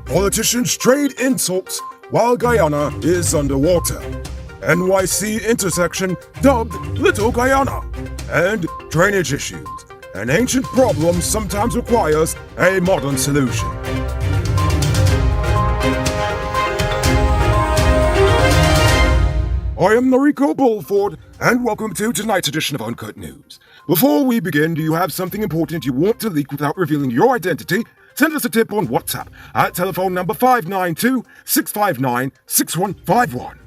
Politicians trade insults while Guyana is underwater. NYC intersection dubbed Little Guyana. And drainage issues. An ancient problem sometimes requires a modern solution. I am Noriko Bulford, and welcome to tonight's edition of Uncut News. Before we begin, do you have something important you want to leak without revealing your identity? Send us a tip on WhatsApp at telephone number 592-659-6151.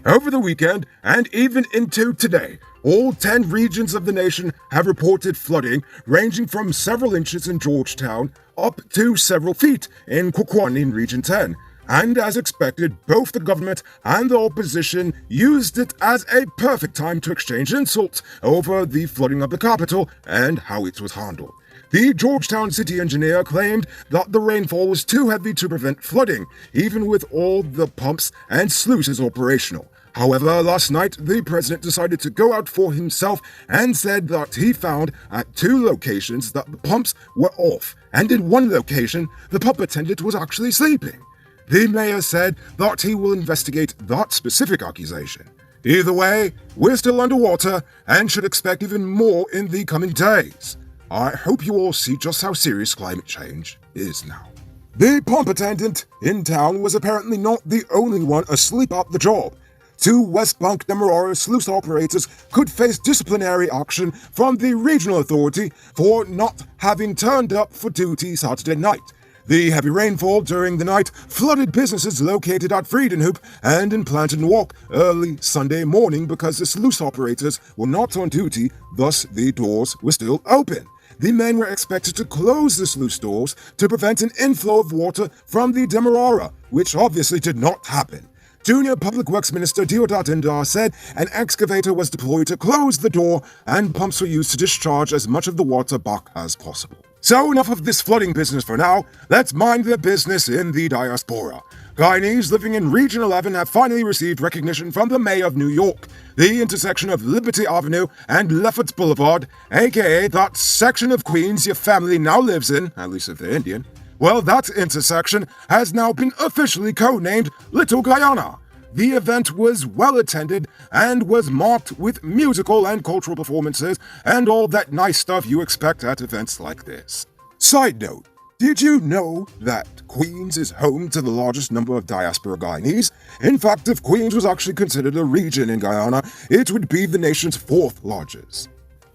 Over the weekend, and even into today, all 10 regions of the nation have reported flooding, ranging from several inches in Georgetown up to several feet in Kwajalein in Region 10. And as expected, both the government and the opposition used it as a perfect time to exchange insults over the flooding of the capital and how it was handled. The Georgetown city engineer claimed that the rainfall was too heavy to prevent flooding, even with all the pumps and sluices operational. However, last night, the president decided to go out for himself and said that he found at 2 locations that the pumps were off, and in one location, the pump attendant was actually sleeping. The mayor said that he will investigate that specific accusation. Either way, we're still underwater and should expect even more in the coming days. I hope you all see just how serious climate change is now. The pump attendant in town was apparently not the only one asleep at the job. 2 West Bank Demerara sluice operators could face disciplinary action from the regional authority for not having turned up for duty Saturday night. The heavy rainfall during the night flooded businesses located at Friedenhoop and in Plantain Walk early Sunday morning because the sluice operators were not on duty, thus the doors were still open. The men were expected to close the sluice doors to prevent an inflow of water from the Demerara, which obviously did not happen. Junior Public Works Minister Deodat Indar said an excavator was deployed to close the door and pumps were used to discharge as much of the water back as possible. So enough of this flooding business for now, let's mind their business in the diaspora. Guyanese living in Region 11 have finally received recognition from the Mayor of New York. The intersection of Liberty Avenue and Lefferts Boulevard, aka that section of Queens your family now lives in, at least if they're Indian, well, that intersection has now been officially codenamed Little Guyana. The event was well attended and was marked with musical and cultural performances and all that nice stuff you expect at events like this. Side note, did you know that Queens is home to the largest number of diaspora Guyanese? In fact, if Queens was actually considered a region in Guyana, it would be the nation's 4th largest.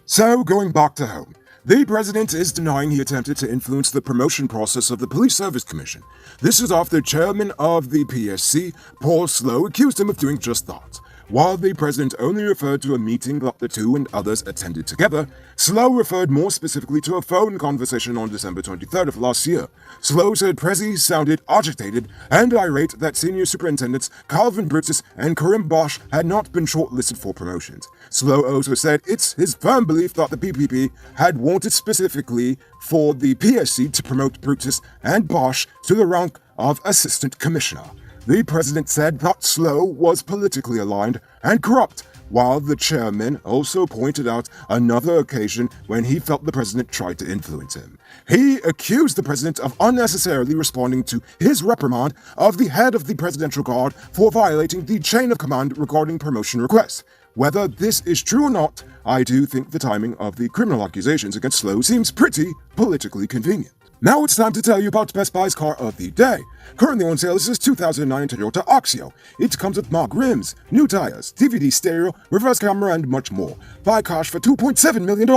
So, going back to home. The president is denying he attempted to influence the promotion process of the Police Service Commission. This is after chairman of the PSC, Paul Slow, accused him of doing just that. While the president only referred to a meeting that the 2 and others attended together, Slow referred more specifically to a phone conversation on December 23rd of last year. Slow said Prezi sounded agitated and irate that senior superintendents Calvin Brutus and Karim Bosch had not been shortlisted for promotions. Slow also said it's his firm belief that the PPP had wanted specifically for the PSC to promote Brutus and Bosch to the rank of assistant commissioner. The president said that Slow was politically aligned and corrupt, while the chairman also pointed out another occasion when he felt the president tried to influence him. He accused the president of unnecessarily responding to his reprimand of the head of the Presidential Guard for violating the chain of command regarding promotion requests. Whether this is true or not, I do think the timing of the criminal accusations against Slow seems pretty politically convenient. Now it's time to tell you about Best Buy's car of the day. Currently on sale is this 2009 Toyota Axio. It comes with mag rims, new tires, DVD stereo, reverse camera, and much more. Buy cash for $2.7 million.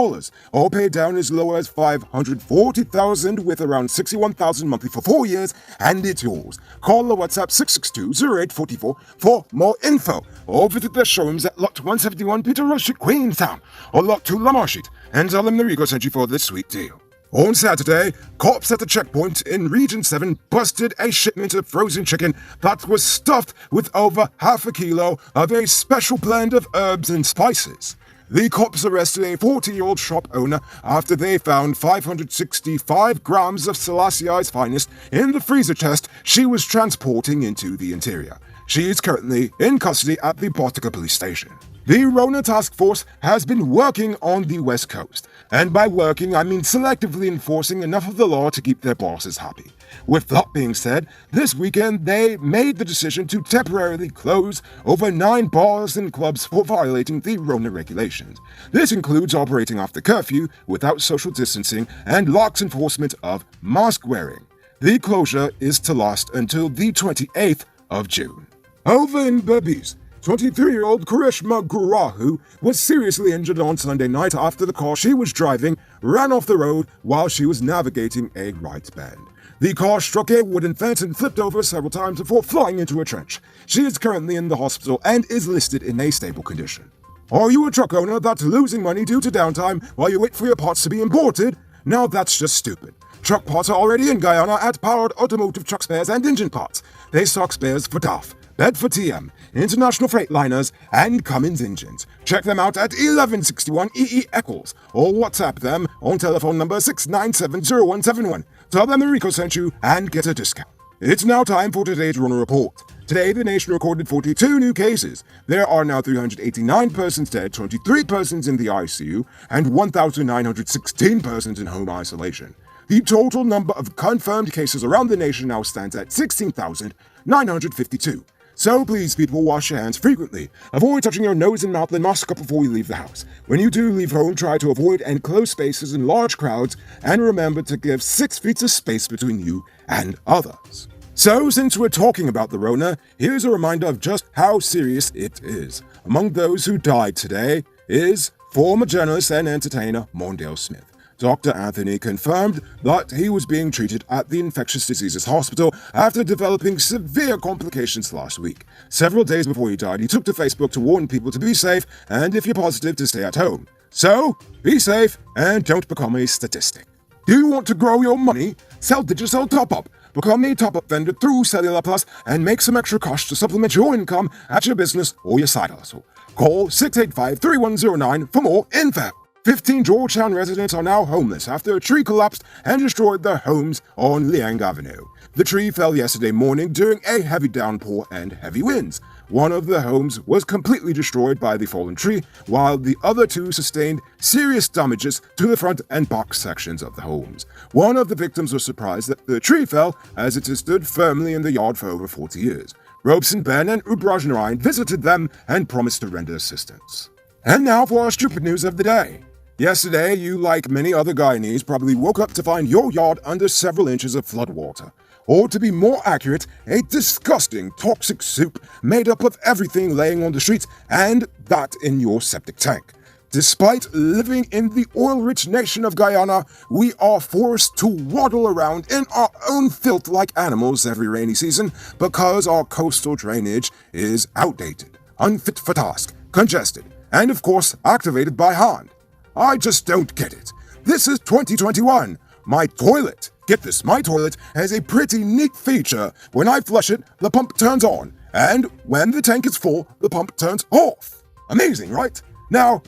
All paid down as low as $540,000 with around $61,000 monthly for 4 years, and it's yours. Call or WhatsApp 662-0844 for more info, or visit their showrooms at Lot 171 Peter Road Street, Queenstown, or Lot 2 Lamar Street, and tell them Noriko sent you for this sweet deal. On Saturday, cops at the checkpoint in Region 7 busted a shipment of frozen chicken that was stuffed with over half a kilo of a special blend of herbs and spices. The cops arrested a 40-year-old shop owner after they found 565 grams of Selasiai's finest in the freezer chest she was transporting into the interior. She is currently in custody at the Botica police station. The Rona Task Force has been working on the West Coast, and by working I mean selectively enforcing enough of the law to keep their bosses happy. With that being said, this weekend they made the decision to temporarily close over 9 bars and clubs for violating the Rona regulations. This includes operating after curfew without social distancing and lax enforcement of mask wearing. The closure is to last until the 28th of June. Over in Berbice, 23-year-old Karishma Gurahu was seriously injured on Sunday night after the car she was driving ran off the road while she was navigating a right bend. The car struck a wooden fence and flipped over several times before flying into a trench. She is currently in the hospital and is listed in a stable condition. Are you a truck owner that's losing money due to downtime while you wait for your parts to be imported? Now that's just stupid. Truck parts are already in Guyana at Powered Automotive Truck Spares and Engine Parts. They stock spares for DAF, Bedford TM, International Freightliners, and Cummins engines. Check them out at 1161 EE Eccles or WhatsApp them on telephone number 6970171. Tell them Enrico sent you and get a discount. It's now time for today's Rona Report. Today, the nation recorded 42 new cases. There are now 389 persons dead, 23 persons in the ICU, and 1,916 persons in home isolation. The total number of confirmed cases around the nation now stands at 16,952. So please, people, wash your hands frequently. Avoid touching your nose and mouth and mask up before you leave the house. When you do leave home, try to avoid enclosed spaces and large crowds, and remember to give 6 feet of space between you and others. So, since we're talking about the Rona, here's a reminder of just how serious it is. Among those who died today is former journalist and entertainer Mondale Smith. Dr. Anthony confirmed that he was being treated at the Infectious Diseases Hospital after developing severe complications last week. Several days before he died, he took to Facebook to warn people to be safe and, if you're positive, to stay at home. So, be safe and don't become a statistic. Do you want to grow your money? Sell Digicel Top-Up. Become a top-up vendor through Cellular Plus and make some extra cash to supplement your income at your business or your side hustle. Call 685-3109 for more info. 15 Georgetown residents are now homeless after a tree collapsed and destroyed their homes on Liang Avenue. The tree fell yesterday morning during a heavy downpour and heavy winds. One of the homes was completely destroyed by the fallen tree, while the other 2 sustained serious damages to the front and back sections of the homes. One of the victims was surprised that the tree fell, as it has stood firmly in the yard for over 40 years. Robeson Ben and Ubraj Narayan visited them and promised to render assistance. And now for our stupid news of the day. Yesterday, you, like many other Guyanese, probably woke up to find your yard under several inches of floodwater. Or to be more accurate, a disgusting toxic soup made up of everything laying on the streets and that in your septic tank. Despite living in the oil-rich nation of Guyana, we are forced to waddle around in our own filth like animals every rainy season because our coastal drainage is outdated, unfit for task, congested, and of course activated by hand. I just don't get it. This is 2021. My toilet, get this, my toilet has a pretty neat feature. When I flush it, the pump turns on, and when the tank is full, the pump turns off. Amazing, right? Now,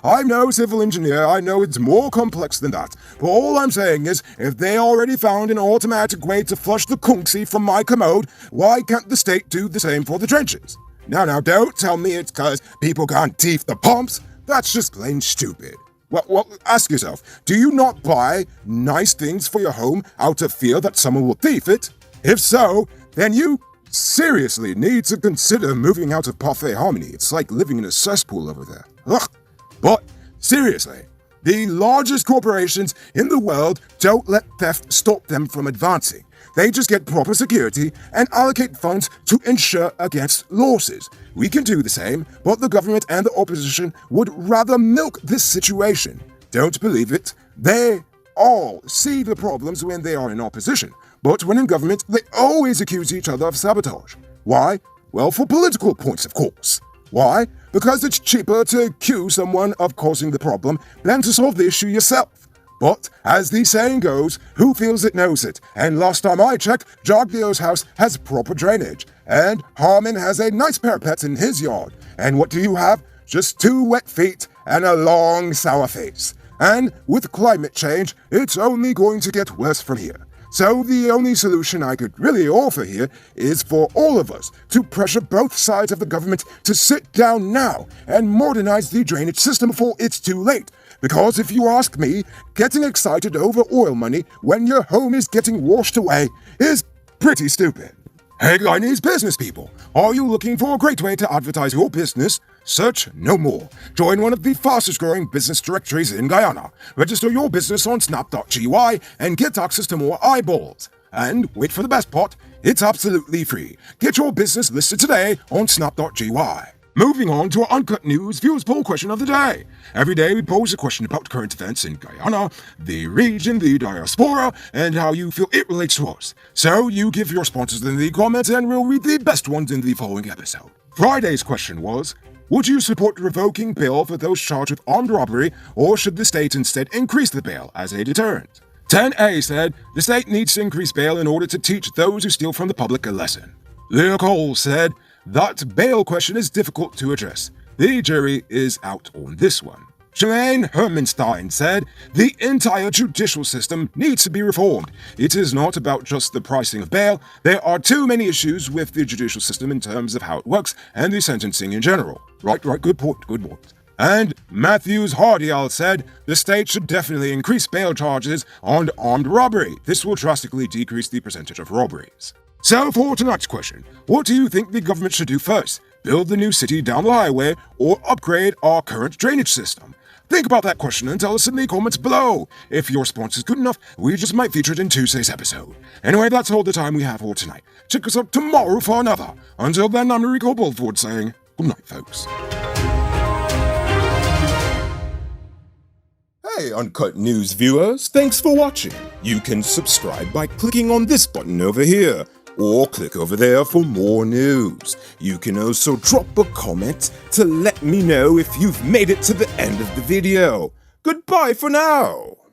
I'm no civil engineer, I know it's more complex than that, but all I'm saying is, if they already found an automatic way to flush the kunksi from my commode, why can't the state do the same for the trenches? Now, don't tell me it's because people can't teeth the pumps. That's just plain stupid. Well, ask yourself, do you not buy nice things for your home out of fear that someone will thief it? If so, then you seriously need to consider moving out of Parfait Harmony. It's like living in a cesspool over there. Ugh. But seriously, the largest corporations in the world don't let theft stop them from advancing. They just get proper security and allocate funds to ensure against losses. We can do the same, but the government and the opposition would rather milk this situation. Don't believe it? They all see the problems when they are in opposition, but when in government, they always accuse each other of sabotage. Why? Well, for political points, of course. Why? Because it's cheaper to accuse someone of causing the problem than to solve the issue yourself. But, as the saying goes, who feels it knows it, and last time I checked, Jagdio's house has proper drainage, and Harmon has a nice pair of pets in his yard. And what do you have? Just 2 wet feet and a long sour face. And with climate change, it's only going to get worse from here. So the only solution I could really offer here is for all of us to pressure both sides of the government to sit down now and modernize the drainage system before it's too late. Because if you ask me, getting excited over oil money when your home is getting washed away is pretty stupid. Hey Guyanese business people, are you looking for a great way to advertise your business? Search no more. Join one of the fastest growing business directories in Guyana. Register your business on snap.gy and get access to more eyeballs. And wait for the best part, it's absolutely free. Get your business listed today on snap.gy. Moving on to our Uncut News Viewers Poll question of the day. Every day we pose a question about current events in Guyana, the region, the diaspora, and how you feel it relates to us. So you give your responses in the comments and we'll read the best ones in the following episode. Friday's question was, would you support revoking bail for those charged with armed robbery, or should the state instead increase the bail as a deterrent? 10A said, the state needs to increase bail in order to teach those who steal from the public a lesson. Leah Cole said, that bail question is difficult to address. The jury is out on this one. Shalane Hermanstein said, the entire judicial system needs to be reformed. It is not about just the pricing of bail. There are too many issues with the judicial system in terms of how it works and the sentencing in general. Right, good point. And Matthews Hardial said, the state should definitely increase bail charges on armed robbery. This will drastically decrease the percentage of robberies. So for tonight's question, what do you think the government should do first? Build the new city down the highway or upgrade our current drainage system? Think about that question and tell us in the comments below. If your response is good enough, we just might feature it in Tuesday's episode. Anyway, that's all the time we have for tonight. Check us out tomorrow for another. Until then, I'm Rico Bolford saying good night, folks. Hey Uncut News viewers, thanks for watching. You can subscribe by clicking on this button over here, or click over there for more news. You can also drop a comment to let me know if you've made it to the end of the video. Goodbye for now.